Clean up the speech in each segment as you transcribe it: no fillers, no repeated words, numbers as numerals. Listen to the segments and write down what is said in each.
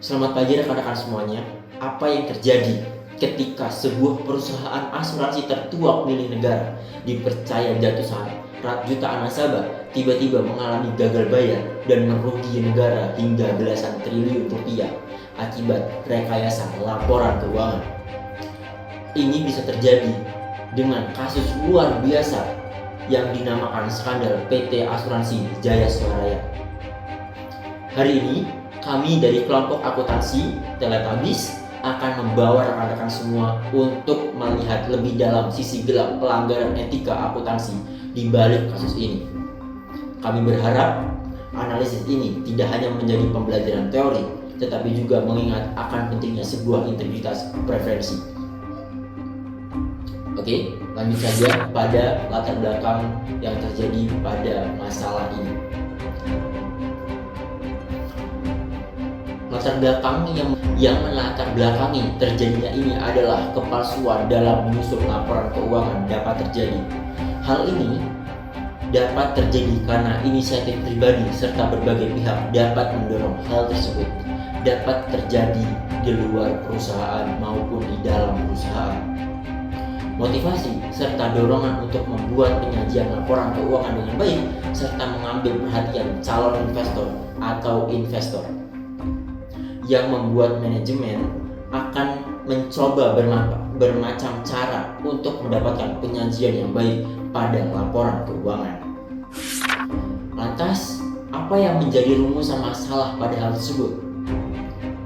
Selamat pagi rekan-rekan semuanya. Apa yang terjadi ketika sebuah perusahaan asuransi tertua milik negara dipercaya jatuh saham? Jutaan nasabah tiba-tiba mengalami gagal bayar dan merugi negara hingga belasan triliun rupiah akibat rekayasa laporan keuangan. Ini bisa terjadi dengan kasus luar biasa yang dinamakan skandal PT Asuransi Jaya Swaraya. Hari ini kami dari kelompok akuntansi Teletabis akan membawa rekan-rekan semua untuk melihat lebih dalam sisi gelap pelanggaran etika akuntansi di balik kasus ini. Kami berharap analisis ini tidak hanya menjadi pembelajaran teori, tetapi juga mengingat akan pentingnya sebuah integritas preferensi. Oke, lanjut saja pada latar belakang yang terjadi pada masalah ini. Latar belakang yang melatar belakangi terjadinya ini adalah kepalsuan dalam menyusun laporan keuangan dapat terjadi. Hal ini dapat terjadi karena inisiatif pribadi serta berbagai pihak dapat mendorong hal tersebut dapat terjadi di luar perusahaan maupun di dalam perusahaan. Motivasi serta dorongan untuk membuat penyajian laporan keuangan dengan baik serta mengambil perhatian calon investor atau investor yang membuat manajemen akan mencoba bermacam cara untuk mendapatkan penyajian yang baik pada laporan keuangan. Lantas, apa yang menjadi rumusan masalah pada hal tersebut?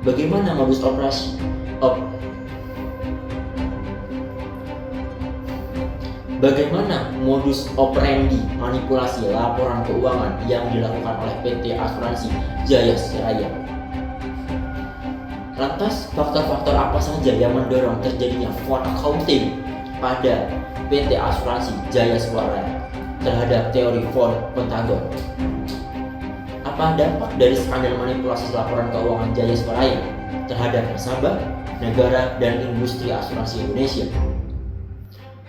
Bagaimana modus operandi manipulasi laporan keuangan yang dilakukan oleh PT Asuransi Jaya Swaraya? Lantas, faktor-faktor apa saja yang mendorong terjadinya fraud accounting pada PT Asuransi Jaya Swaraya terhadap teori von Pentagon? Apa dampak dari skandal manipulasi laporan keuangan Jaya Swaraya terhadap nasabah, negara, dan industri asuransi Indonesia?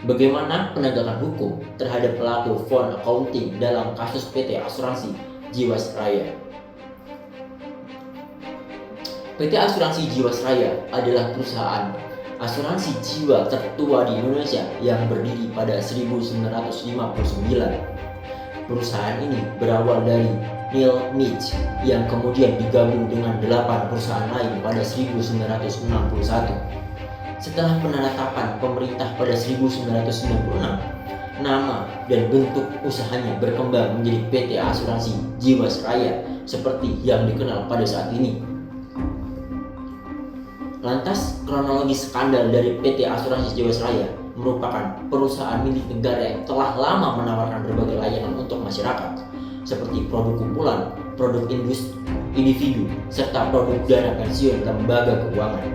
Bagaimana penegakan hukum terhadap pelaku von accounting dalam kasus PT Asuransi Jiwasraya? PT Asuransi Jiwasraya adalah perusahaan asuransi jiwa tertua di Indonesia yang berdiri pada 1959. Perusahaan ini berawal dari Neil Mitch yang kemudian digabung dengan 8 perusahaan lain pada 1961. Setelah penetapan pemerintah pada 1996, nama dan bentuk usahanya berkembang menjadi PT Asuransi Jiwasraya seperti yang dikenal pada saat ini. Lantas, kronologi skandal dari PT Asuransi Jiwasraya merupakan perusahaan milik negara yang telah lama menawarkan berbagai layanan untuk masyarakat, seperti produk kumpulan, produk individu, serta produk dana pensiun lembaga keuangan.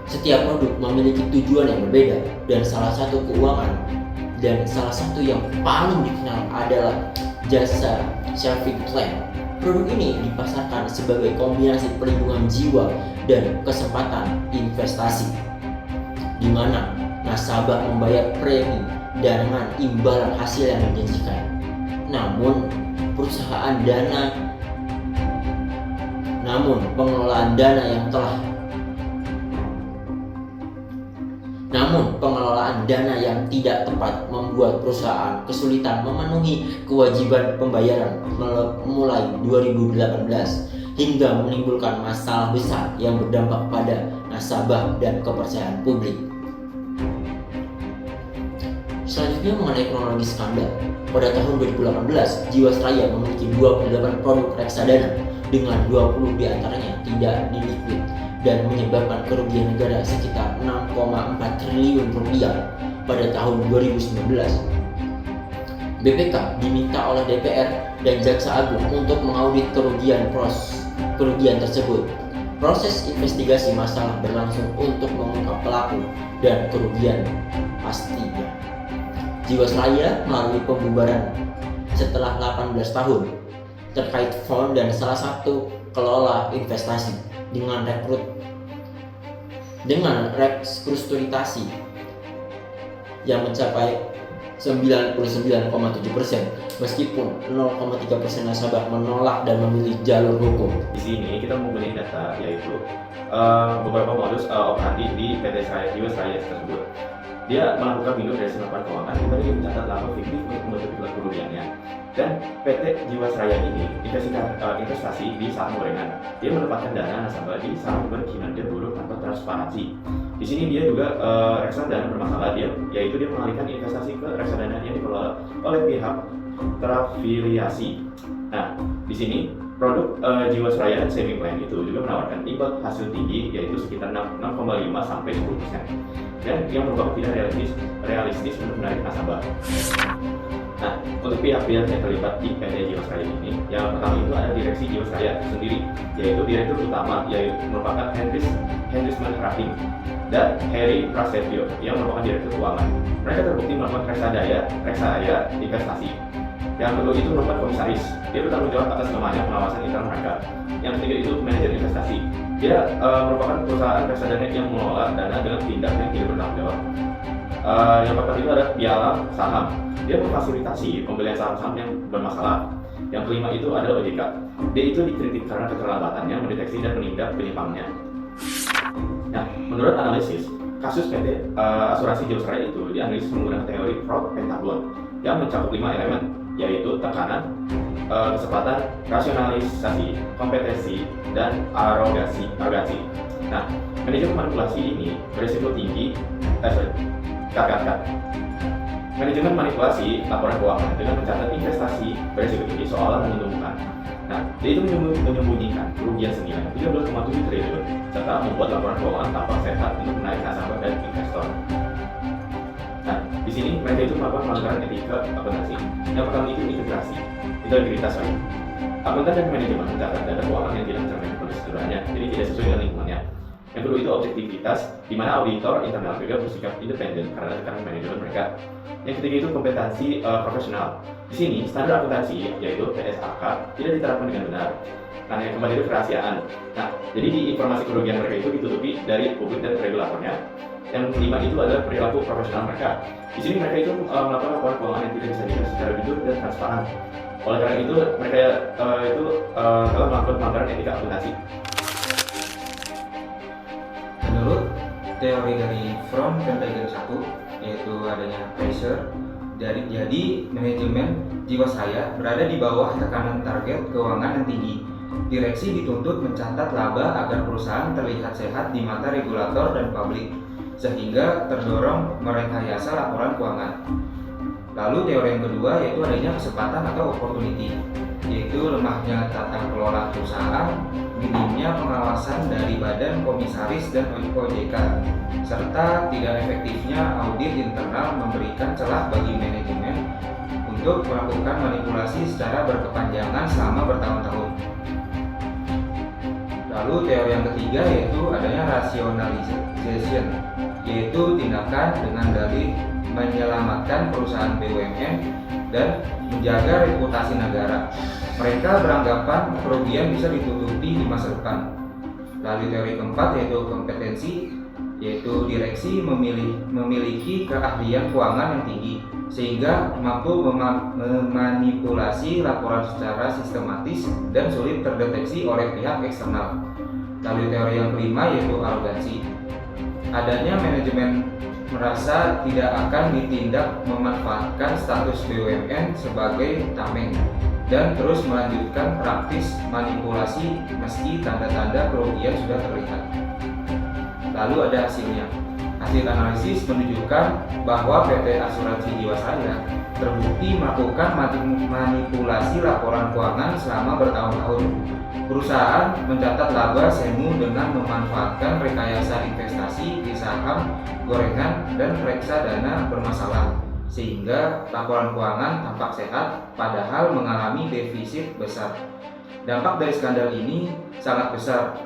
Setiap produk memiliki tujuan yang berbeda, dan salah satu yang paling dikenal adalah jasa saving plan. Produk ini dipasarkan sebagai kombinasi perlindungan jiwa dan kesempatan investasi, di mana nasabah membayar premi dengan imbalan hasil yang menjanjikan. Namun, pengelolaan dana yang tidak tepat membuat perusahaan kesulitan memenuhi kewajiban pembayaran mulai 2018 hingga menimbulkan masalah besar yang berdampak pada nasabah dan kepercayaan publik. Selanjutnya mengenai kronologi skandal. Pada tahun 2018, Jiwasraya memiliki 28 produk reksadana dengan 20 diantaranya tidak diliquid dan menyebabkan kerugian negara sekitar 6,4 triliun rupiah pada tahun 2019. BPK diminta oleh DPR dan Jaksa Agung untuk mengaudit kerugian tersebut. Proses investigasi masalah berlangsung untuk mengungkap pelaku dan kerugian pastinya. Jiwasraya melalui pembubaran setelah 18 tahun terkait fund dan salah satu kelola investasi dengan restrukturisasi yang mencapai 99,7%, meskipun 0,3% nasabah menolak dan memilih jalur hukum. Di sini kita mempunyai data yaitu beberapa modus operandi di PT Jiwasraya tersebut. Dia melakukan minum dari laporan keuangan, kemudian dia mencatat laba fiktif untuk menutupi kerugiannya. Dan PT Jiwasraya ini investasi di saham gorengan. Dia menempatkan dana nasabah di saham berkinerja buruk tanpa transparansi. Di sini dia juga reksadana bermasalah, yaitu dia mengalihkan investasi ke reksadana yang dikelola oleh pihak terafiliasi. Nah, di sini produk Jiwasraya Saving Plan itu juga menawarkan imbal hasil tinggi, yaitu sekitar 6,5 sampai 10%, dan yang merupakan tidak realistis untuk menarik nasabah. Nah, untuk pihak-pihak yang terlibat di PT Jiwasraya ini, yang pertama itu ada direksi Jiwasraya itu sendiri, yaitu direktur utama yaitu merupakan Hendrisman Rating, dan Heri Prasetyo yang merupakan direktur keuangan. Mereka terbukti melakukan reksadana investasi. Yang kedua itu merupakan komisaris. Dia bertanggung jawab atas kelemahan pengawasan internal mereka. Yang ketiga itu manajer investasi. Dia merupakan perusahaan reksadana yang mengelola dana dengan tindak yang tidak bertanggung jawab. Yang keempat itu ada piala saham. Dia memfasilitasi pembelian saham-saham yang bermasalah. Yang kelima itu ada OJK. Dia itu dikritik karena keterlambatannya mendeteksi dan menindak penyimpangannya. Nah, menurut analisis, kasus PT Asuransi Jiwasraya itu dianalisis menggunakan teori fraud pentagon yang mencakup 5 elemen, yaitu tekanan, kesempatan, rasionalisasi, kompetensi, dan arogansi. Nah, manajemen manipulasi ini berisiko tinggi. Manajemen manipulasi laporan keuangan dengan mencatat investasi berisiko tinggi seolah menguntungkan. Nah, dia itu menyembunyikan kerugian senilai 13,7 triliun serta membuat laporan keuangan tampak sehat untuk menarik nasabah dan investor. Nah, di sini mereka itu melakukan pelanggaran etika akuntansi. Yang pertama itu integritas. Akuntan dan manajemen mencatat data keuangan yang tidak mencerminkan prosedurnya, jadi tidak sesuai dengan lingkungannya. Yang kedua itu objektivitas, di mana auditor internal juga bersikap independen karena tekanan manajemen mereka. Yang ketiga itu kompetensi profesional. Di sini standar akuntansi yaitu PSAK tidak diterapkan dengan benar. Nah, yang keempat itu kerahasiaan. Nah, jadi di informasi kerugian mereka itu ditutupi dari publik dan regulatornya. Yang kelima itu adalah perilaku profesional mereka. Di sini mereka itu melakukan laporan keuangan yang tidak bisa dilihat secara jujur dan transparan. Oleh karena itu mereka telah melakukan pelanggaran etika akuntansi. Menurut teori dari From Pentagon 1, yaitu adanya pressure, jadi manajemen Jiwasraya berada di bawah tekanan target keuangan yang tinggi. Direksi dituntut mencatat laba agar perusahaan terlihat sehat di mata regulator dan publik, sehingga terdorong merekayasa laporan keuangan. Lalu teori yang kedua yaitu adanya kesempatan atau opportunity, yaitu lemahnya tata kelola perusahaan, minimnya pengawasan dari badan komisaris dan OJK, serta tidak efektifnya audit internal memberikan celah bagi manajemen untuk melakukan manipulasi secara berkepanjangan selama bertahun-tahun. Lalu teori yang ketiga yaitu adanya rationalization, yaitu tindakan dengan dalih menyelamatkan perusahaan BUMN dan menjaga reputasi negara. Mereka beranggapan kerugian bisa ditutupi di masa depan. Lalu teori keempat yaitu kompetensi, yaitu direksi memiliki keahlian keuangan yang tinggi sehingga mampu memanipulasi laporan secara sistematis dan sulit terdeteksi oleh pihak eksternal. Lalu teori yang kelima yaitu arogansi. Adanya manajemen merasa tidak akan ditindak memanfaatkan status BUMN sebagai tameng dan terus melanjutkan praktis manipulasi meski tanda-tanda kerugian sudah terlihat. Lalu ada hasilnya. Hasil analisis menunjukkan bahwa PT Asuransi Jiwasraya terbukti melakukan manipulasi laporan keuangan selama bertahun-tahun. Perusahaan mencatat laba semu dengan memanfaatkan rekayasa investasi di saham gorengan dan reksadana bermasalah, sehingga laporan keuangan tampak sehat padahal mengalami defisit besar. Dampak dari skandal ini sangat besar,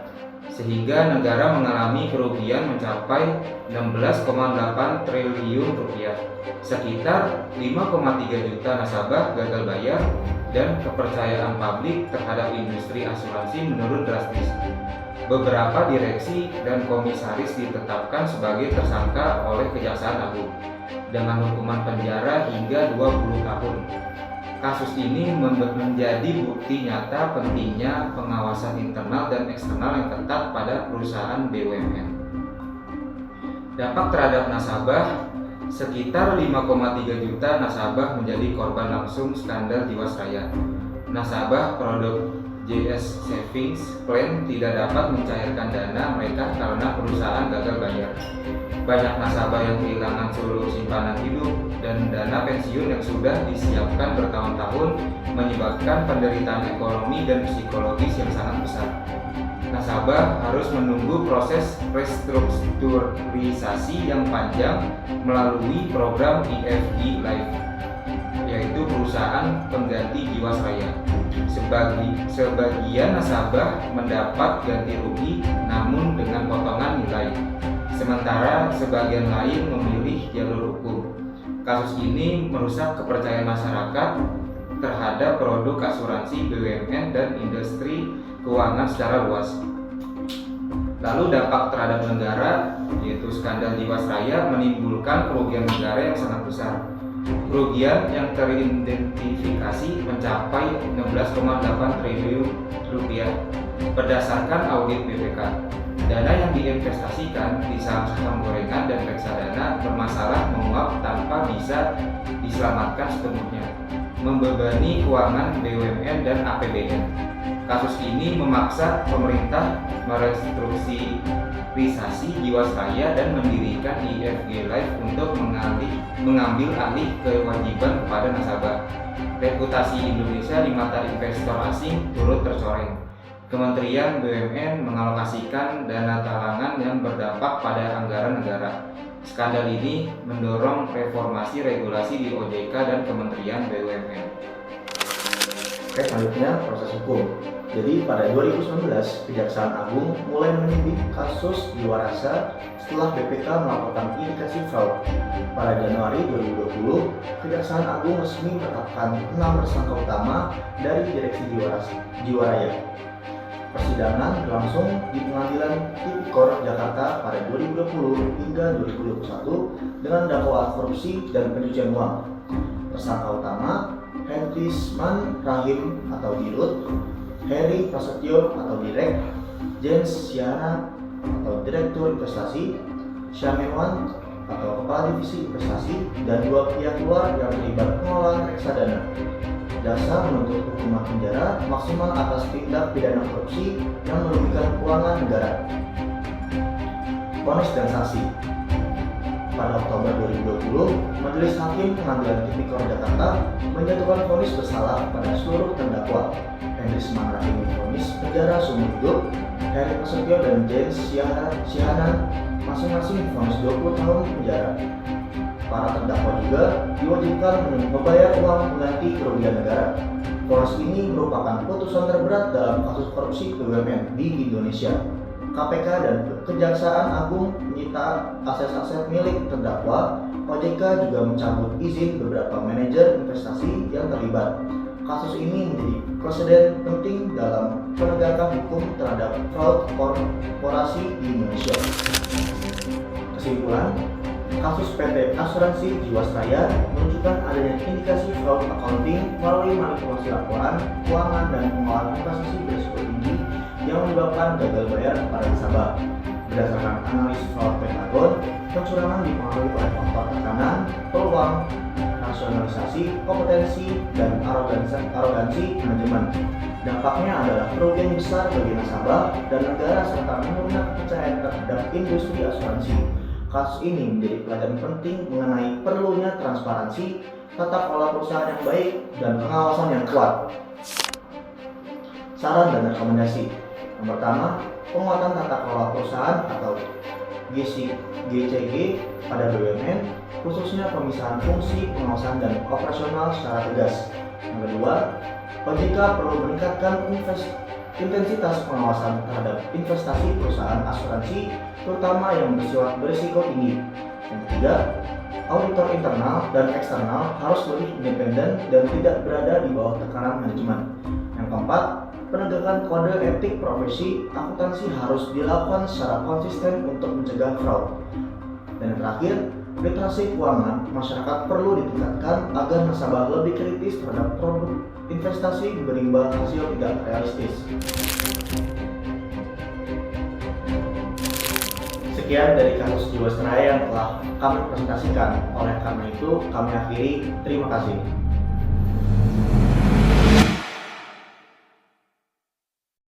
sehingga negara mengalami kerugian mencapai 16,8 triliun rupiah. Sekitar 5,3 juta nasabah gagal bayar dan kepercayaan publik terhadap industri asuransi menurun drastis. Beberapa direksi dan komisaris ditetapkan sebagai tersangka oleh Kejaksaan Agung dengan hukuman penjara hingga 20 tahun. Kasus ini menjadi bukti nyata pentingnya pengawasan internal dan eksternal yang ketat pada perusahaan BUMN. Dampak terhadap nasabah, sekitar 5,3 juta nasabah menjadi korban langsung skandal Jiwasraya. Nasabah produk JS Savings Plan tidak dapat mencairkan dana mereka karena perusahaan gagal bayar. Banyak nasabah yang kehilangan seluruh simpanan hidup dan dana pensiun yang sudah disiapkan bertahun-tahun, menyebabkan penderitaan ekonomi dan psikologis yang sangat besar. Nasabah harus menunggu proses restrukturisasi yang panjang melalui program IFG Life, yaitu perusahaan pengganti Jiwasraya. Sebagian nasabah mendapat ganti rugi namun dengan potongan nilai, sementara sebagian lain memilih jalur hukum. Kasus ini merusak kepercayaan masyarakat terhadap produk asuransi BUMN dan industri keuangan secara luas. Lalu dampak terhadap negara, yaitu skandal Jiwasraya menimbulkan kerugian negara yang sangat besar. Kerugian yang teridentifikasi mencapai 16,8 triliun rupiah berdasarkan audit BPK. Dana yang diinvestasikan di saham-saham gorengan dan reksadana bermasalah menguap tanpa bisa diselamatkan sepenuhnya, membebani keuangan BUMN dan APBN. Kasus ini memaksa pemerintah merestrukturisasi Jiwasraya dan mendirikan IFG Life untuk mengambil alih kewajiban kepada nasabah. Reputasi Indonesia di mata investor asing turut tercoreng. Kementerian BUMN mengalokasikan dana talangan yang berdampak pada anggaran negara. Skandal ini mendorong reformasi regulasi di OJK dan Kementerian BUMN. Oke, selanjutnya proses hukum. Jadi pada 2019, Kejaksaan Agung mulai menyidik kasus Jiwarasa setelah BPK melaporkan indikasi fraud. Pada Januari 2020, Kejaksaan Agung resmi menetapkan 6 tersangka utama dari Direksi Jiwaraya. Persidangan berlangsung di Pengadilan Tipikor Jakarta pada 2020 hingga 2021 dengan dakwaan korupsi dan pencucian uang. Tersangka utama Hendrisman Rahim atau Dirut, Heri Prasetyo atau Direk, Jens Siana atau Direktur Investasi, Syamenwan atau Kepala Divisi Investasi, dan 2 pihak luar yang terlibat pengelolaan reksadana. Jaksa menuntut hukuman penjara maksimal atas tindak pidana korupsi yang merugikan keuangan negara. Vonis dan saksi. Pada Oktober 2020, Majelis Hakim Pengadilan Tipikor Jakarta menjatuhkan vonis bersalah pada seluruh terdakwa. Hendrisman Rahim divonis penjara seumur hidup, Heri Prasetyo dan Jens Siana masing-masing divonis 20 tahun penjara. Para terdakwa juga diwajibkan membayar uang pengganti kerugian negara. Vonis ini merupakan putusan terberat dalam kasus korupsi BUMN di Indonesia. KPK dan Kejaksaan Agung menyita aset-aset milik terdakwa. OJK juga mencabut izin beberapa manajer investasi yang terlibat. Kasus ini menjadi presiden penting dalam penegakan hukum terhadap fraud korporasi di Indonesia. Kesimpulan, kasus PT Asuransi Jiwasraya menunjukkan adanya indikasi fraud accounting melalui manipulasi laporan keuangan dan pengolahan investasi berisiko tinggi yang menyebabkan gagal bayar kepada nasabah. Berdasarkan analisis fraud Pentagon, kecurangan dipengaruhi oleh faktor tekanan, peluang, rasionalisasi, kompetensi, dan arogansi manajemen. Dampaknya adalah kerugian besar bagi nasabah dan negara serta menurunnya kepercayaan terhadap industri asuransi. Kasus ini menjadi pelajaran penting mengenai perlunya transparansi, tata kelola perusahaan yang baik, dan pengawasan yang kuat. Saran dan rekomendasi. Yang pertama, penguatan tata kelola perusahaan atau GCG pada BUMN, khususnya pemisahan fungsi, pengawasan, dan operasional secara tegas. Yang kedua, OJK perlu meningkatkan intensitas pengawasan terhadap investasi perusahaan asuransi, terutama yang bersifat berisiko tinggi. Yang ketiga, auditor internal dan eksternal harus lebih independen dan tidak berada di bawah tekanan manajemen. Yang keempat, penegakan kode etik profesi akuntansi harus dilakukan secara konsisten untuk mencegah fraud. Dan yang terakhir, Literasi keuangan masyarakat perlu ditingkatkan agar nasabah lebih kritis terhadap produk investasi berimbang hasil tidak realistis. Sekian dari kasus Jiwasraya yang telah kami presentasikan. Oleh karena itu, kami akhiri. Terima kasih.